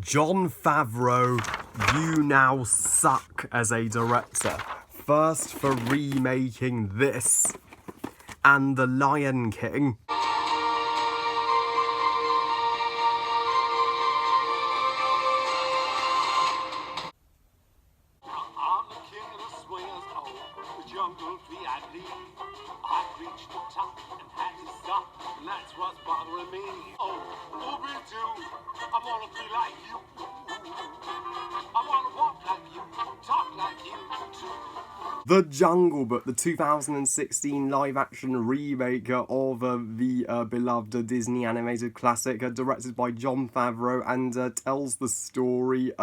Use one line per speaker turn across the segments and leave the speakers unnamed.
Jon Favreau, you now suck as a director. First for remaking this and The Lion King.
I'm the king of the swingers, the jungle VIP. I reached the top and had to stop, and that's what's bothering me. Ooby-Doo, I wanna be like you. I wanna walk like you, talk like you too.
The Jungle Book, the 2016 live-action remake of the beloved Disney animated classic, directed by Jon Favreau, and tells the story,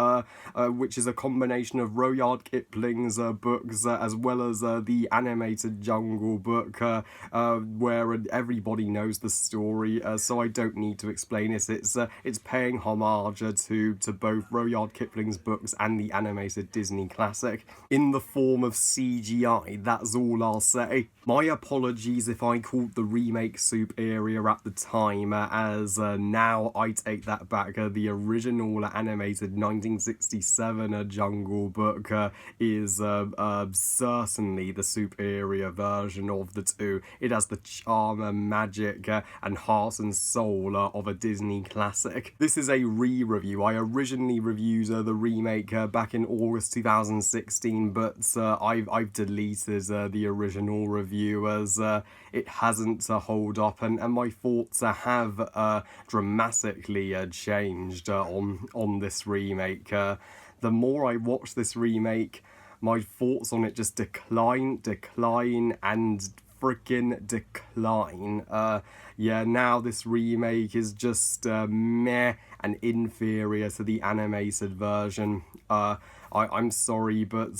which is a combination of Rudyard Kipling's books as well as the animated Jungle Book, where everybody knows the story, so I don't need to explain it. It's paying homage to both Rudyard Kipling's books and the animated Disney classic in the form of CGI, that's all I'll say. My apologies if I called the remake superior at the time, as now I take that back. The original animated 1967 Jungle Book is certainly the superior version of the two. It has the charm, magic, and heart and soul of a Disney classic. This is a re-review. I originally reviewed the remake back in August 2016, but I've deleted the original review as it hasn't hold up, and my thoughts have dramatically changed on this remake. The more I watch this remake, my thoughts on it just decline, and freaking decline. Yeah, now this remake is just meh and inferior to the animated version. I'm sorry, but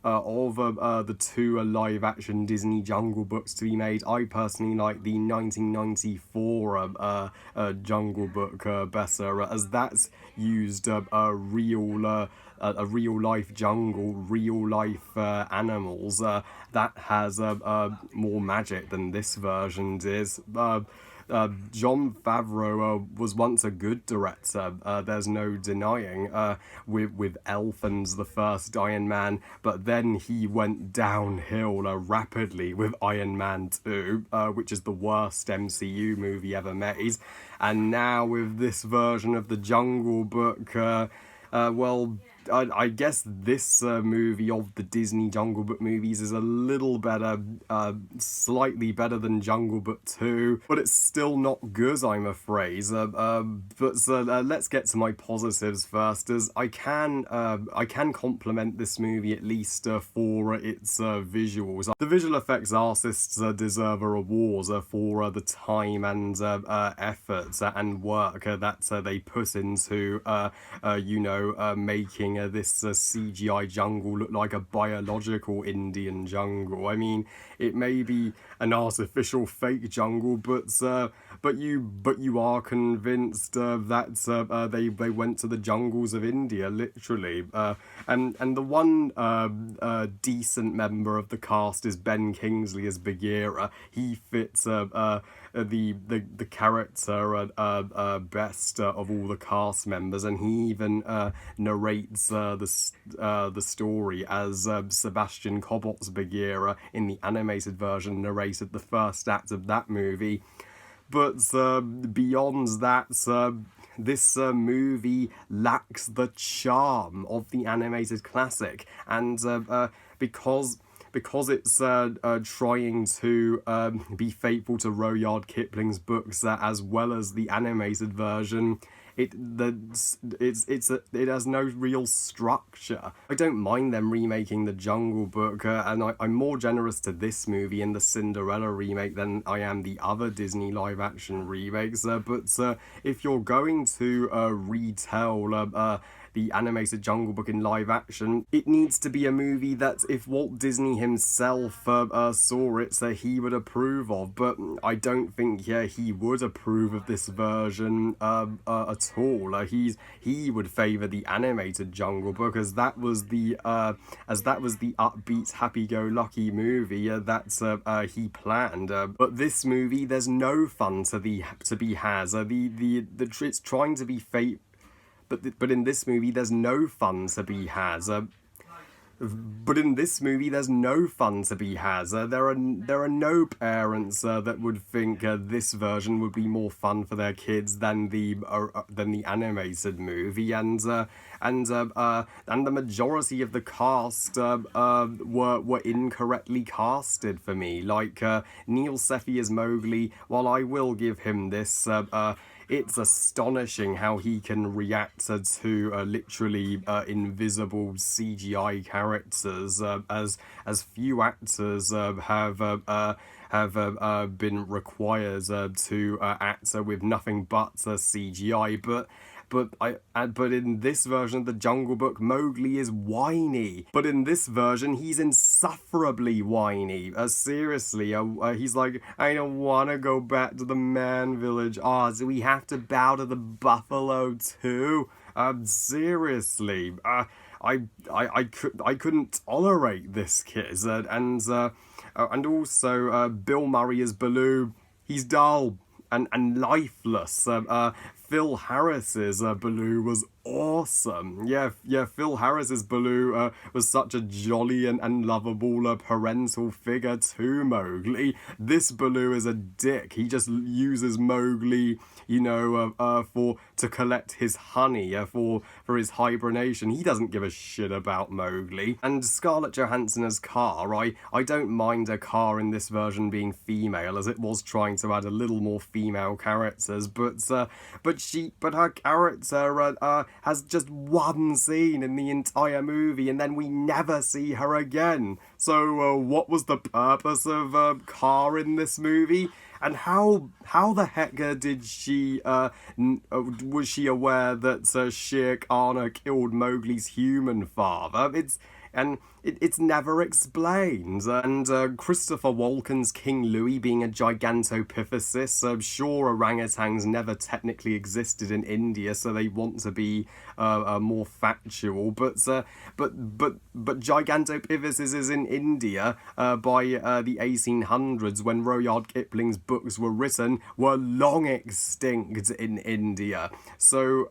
of the two live-action Disney Jungle Books to be made, I personally like the 1994 Jungle Book better, as that's used a real-life jungle, real-life animals that has more magic than this version is. Jon Favreau was once a good director, there's no denying, with Elfen's the first Iron Man, but then he went downhill rapidly with Iron Man 2, which is the worst MCU movie ever made, and now with this version of the Jungle Book, well, I guess this movie of the Disney Jungle Book movies is a little better, slightly better than Jungle Book 2, but it's still not good, I'm afraid. But let's get to my positives first, as I can compliment this movie at least for its visuals. The visual effects artists deserve a reward for the time and effort and work that they put into, making this CGI jungle look like a biological Indian jungle. I mean, it may be an artificial fake jungle, but you are convinced that they went to the jungles of India, literally. And the one decent member of the cast is Ben Kingsley as Bagheera. He fits the character best of all the cast members, and he even narrates the story as Sebastian Cobot's Bagheera in the animated version narrated the first act of that movie. But beyond that, this movie lacks the charm of the animated classic, and because it's trying to be faithful to Rudyard Kipling's books as well as the animated version, it has no real structure. I don't mind them remaking the Jungle Book, and I'm more generous to this movie in the Cinderella remake than I am the other Disney live-action remakes, but if you're going to retell the animated Jungle Book in live action, it needs to be a movie that if Walt Disney himself saw it, he would approve of, but I don't think he would approve of this version at all. He would favour the animated Jungle Book, as that was the upbeat, happy-go-lucky movie that he planned. But this movie, there's no fun to be had. It's trying to be but in this movie, there's no fun to be had. But in this movie, there's no fun to be had. There are no parents that would think this version would be more fun for their kids than the animated movie, and the majority of the cast were incorrectly casted for me. Like Neil Sethi as Mowgli. While I will give him this. It's astonishing how he can react to literally invisible CGI characters, as few actors have been required to act with nothing but CGI. But in this version of the Jungle Book, Mowgli is whiny. But in this version, he's insufferably whiny. Seriously, he's like, I don't want to go back to the man village. Do we have to bow to the buffalo too? Seriously, I couldn't tolerate this kid. And also Bill Murray as Baloo. He's dull and lifeless. Phil Harris's Baloo was awesome. Yeah, Phil Harris's Baloo was such a jolly and lovable parental figure to Mowgli. This Baloo is a dick. He just uses Mowgli, to collect his honey for his hibernation. He doesn't give a shit about Mowgli. And Scarlett Johansson as Kaa, I don't mind a Kaa in this version being female, as it was trying to add a little more female characters, but her character has just one scene in the entire movie, and then we never see her again. So what was the purpose of Kaa in this movie? And how the heck did she was she aware that Shere Khan killed Mowgli's human father? It's never explained. And Christopher Walken's King Louie being a gigantopithecus. Sure, orangutans never technically existed in India, so they want to be more factual. But gigantopithecus is in India by the 1800s, when Rudyard Kipling's books were written, were long extinct in India. So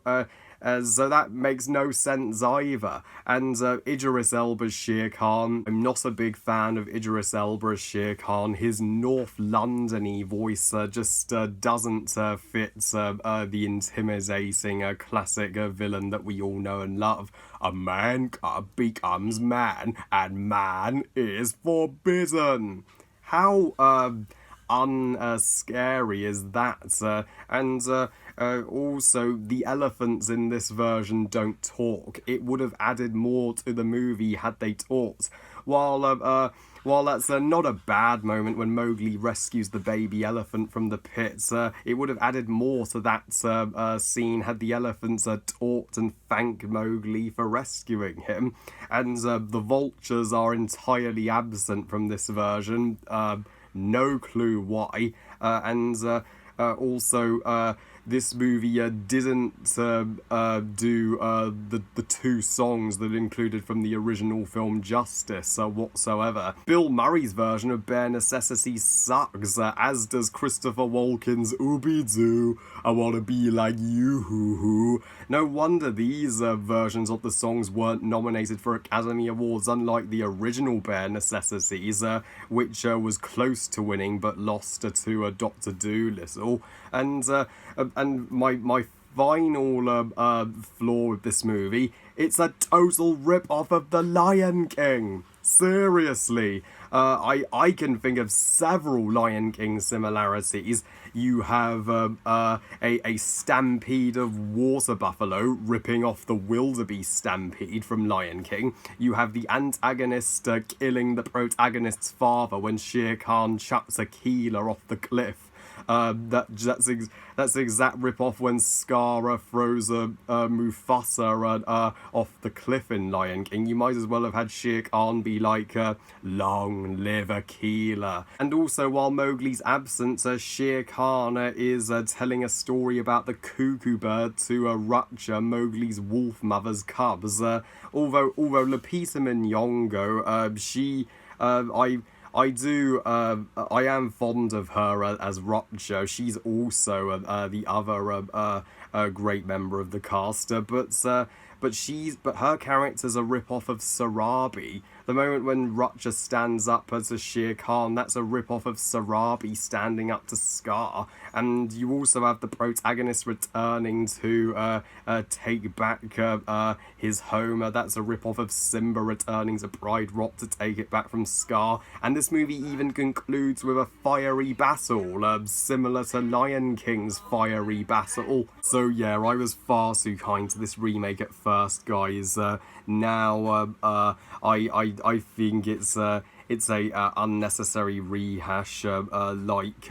that makes no sense either. And Idris Elba's Shere Khan, I'm not a big fan of Idris Elba as Shere Khan. His North London-y voice just doesn't fit the intimidating classic villain that we all know and love. A man becomes man, and man is forbidden. How unscary is that? Also, the elephants in this version don't talk. It would have added more to the movie had they talked. While that's not a bad moment when Mowgli rescues the baby elephant from the pits, it would have added more to that scene had the elephants talked and thanked Mowgli for rescuing him. And the vultures are entirely absent from this version. No clue why. Also, this movie didn't do the two songs that included from the original film Justice whatsoever. Bill Murray's version of Bare Necessity sucks, as does Christopher Walken's Ooby-Doo, I wanna be like you, hoo-hoo. No wonder these versions of the songs weren't nominated for Academy Awards, unlike the original Bare Necessities, which was close to winning but lost to Dr. Dolittle. And my final flaw with this movie, it's a total rip-off of The Lion King. Seriously. I can think of several Lion King similarities. You have a stampede of water buffalo ripping off the wildebeest stampede from Lion King. You have the antagonist killing the protagonist's father when Shere Khan chucks Akela off the cliff. That's the exact rip-off when Scar throws Mufasa off the cliff in Lion King. You might as well have had Shere Khan be like, long live Akela. And also, while Mowgli's absent, Shere Khan is telling a story about the cuckoo bird to Rutger, Mowgli's wolf mother's cubs. Although Lupita Nyong'o, I am fond of her as Rutger. She's also the other a great member of the cast, but her character's a rip-off of Sarabi. The moment when Rutger stands up as a Shere Khan, that's a rip-off of Sarabi standing up to Scar. And you also have the protagonist returning to take back his home. That's a rip-off of Simba returning to Pride Rock to take it back from Scar. And this movie even concludes with a fiery battle, similar to Lion King's fiery battle. So yeah, I was far too kind to this remake at first, guys. Now I think it's a unnecessary rehash, like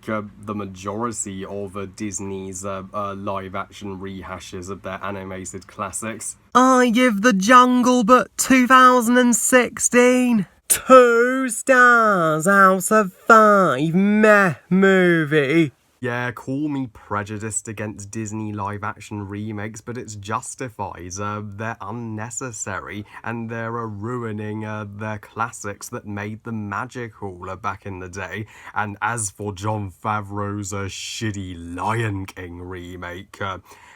the majority of Disney's live action rehashes of their animated classics. I give The Jungle Book 2016 2 stars out of 5. Meh movie. Yeah, call me prejudiced against Disney live-action remakes, but it's justified. They're unnecessary, and they're ruining their classics that made them magical back in the day. And as for Jon Favreau's shitty Lion King remake,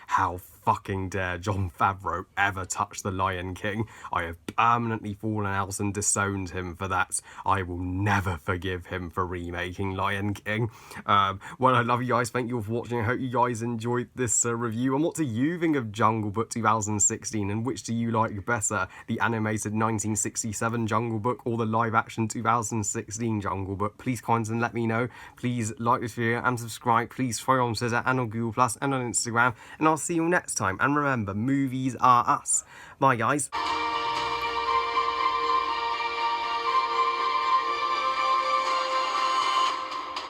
how fucking dare Jon Favreau ever touch the Lion King? I have permanently fallen out and disowned him for that. I will never forgive him for remaking Lion King. Well, I love you guys. Thank you all for watching. I hope you guys enjoyed this review. And what do you think of Jungle Book 2016? And which do you like better? The animated 1967 Jungle Book or the live-action 2016 Jungle Book? Please comment and let me know. Please like this video and subscribe. Please follow on Twitter and on Google Plus and on Instagram. And I'll see you next time. And remember, movies are us. Bye, guys.